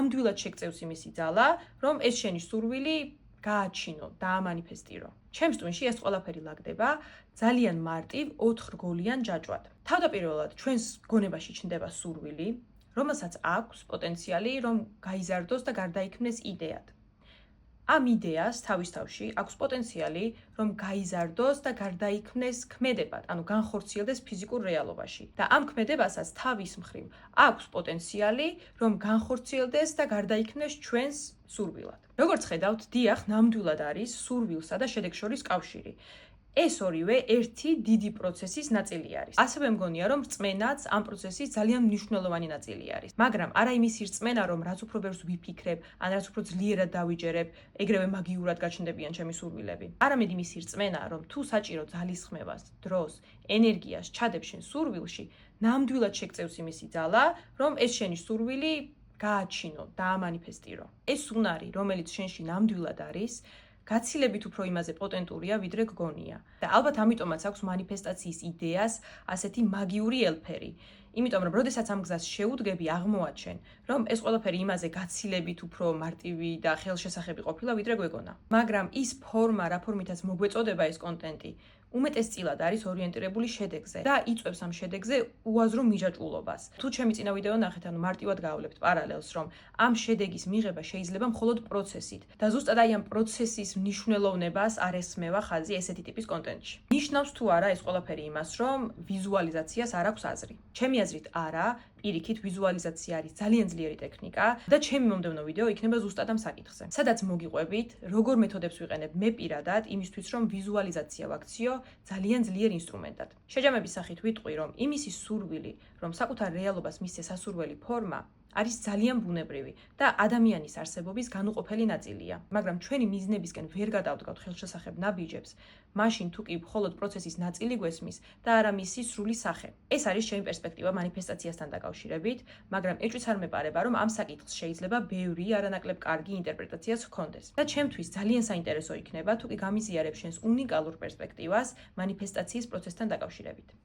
ნამდვილად შეგწევს იმისი ძალა, რომ ეს შენი სურვილი გააჩინო, დაამანიფესტირო. ჩემს ტვინში ეს ყველაფერი ლაგდება ძალიან მარტივ 4-რგოლიან ჯაჭვად. თავდაპირველად ჩვენს გონებაში ჩნდება სურვილი, რომელსაც აქვს პოტენციალი, რომ გაიზარდოს და გარდაიქმნეს იდეად. ამ იდეას თავის თავში აქვს პოტენციალი, რომ გაიზარდოს და გარდაიქმნეს ქმედებად, ანუ განხორციელდეს ფიზიკურ რეალობაში. და ამ ქმედებასაც თავის მხრივ აქვს პოტენციალი, რომ განხორციელდეს და გარდაიქმნეს ჩვენს სურვილად. როგორც ხედავთ, დიახ, ნამდვილად არის სურვილსა და შედეგს შორის კავშირი. ეს ორივე ერთი დიდი პროცესის ნაწილი არის. ასევე მგონია, რომ რწმენაც ამ პროცესის ძალიან მნიშვნელოვანი ნაწილი არის. მაგრამ არა იმის რწმენა, რომ რაც უფრო ბევრს ვიფიქრებ, ან რაც უფრო ძლიერად დავიჯერებ, ეგრევე მაგიურად გაჩნდებიან ჩემი სურვილები. არამედ იმის რწმენა, რომ თუ საჭირო ძალისხმევას, დროს, ენერგიას ჩადებ შენ სურვილში, ნამდვილად შეგწევს იმისი ძალა, რომ ეს შენი სურვილი გააჩინო, დაამანიფესტირო. ეს უნარი, რომელიც შენში ნამდვილად არის, გაცილებით უფრო იმაზე პოტენტურია, ვიდრე გგონია. და ალბათ ამიტომაც აქვს მანიფესტაციის იდეას ასეთი მაგიური ელფერი. იმიტომ რომ როდესაც ამ გზას შეუდგები, აღმოაჩენ, რომ ეს ყველაფერი იმაზე გაცილებით უფრო მარტივი და ხელშესახები ყოფილა, ვიდრე გვეგონა. მაგრამ ის ფორმა, რა ფორმითაც მოგვეწოდება ეს კონტენტი, უმეტესწილად არის ორიენტირებული შედეგზე და იწვევს ამ შედეგზე უაზრო მიჯაჭვულობას. თუ ჩემი წინა ვიდეო ნახეთ, ანუ მარტივად გავავლებთ პარალელს, რომ ამ შედეგის მიღება შეიძლება მხოლოდ პროცესით და ზუსტად აი ამ პროცესის მნიშვნელოვნებას არ ესმევა ხაზი ესეთი ტიპის კონტენტში. ნიშნავს თუ არა ეს ყველაფერი იმას, რომ ვიზუალიზაციას არ აქვს აზრი. ჩემი აზრით არა, პირიქით ვიზუალიზაცია არის ძალიან ძლიერი ტექნიკა და ჩემი მომდევნო ვიდეო იქნება ზუსტად ამ საკითხზე. სადაც მოგიყვებით, როგორ მეთოდებს ვიყენებ მე პირადად იმისთვის, რომ ვიზუალიზაცია ვაქციო ძალიან ძლიერ ინსტრუმენტად. შეჯამების სახით ვიტყვი, რომ იმისი სურვილი, რომ საკუთარ რეალობას მისცეს სასურველი ფორმა, არის ძალიან ბუნებრივი და ადამიანის არსებობის განუყოფელი ნაწილია. მაგრამ ჩვენი მიზნებისკენ ვერ გადავდგავთ ხელშესახებ ნაბიჯებს, მაშინ თუ კი მხოლოდ პროცესის ნაწილი გვესმის და არა მისი სრული სახე. ეს არის ჩემი პერსპექტივა მანიფესტაციასთან დაკავშირებით, მაგრამ ეჭვიც არ მეპარება, რომ ამ საკითხს შეიძლება ბევრი არანაკლებ კარგი ინტერპრეტაციაც ჰქონდეს. და ჩემთვის ძალიან საინტერესო იქნება, თუ კი გამიზიარებ შენს უნიკალურ პერსპექტივას მანიფესტაციის პროცესთან დაკავშირებით.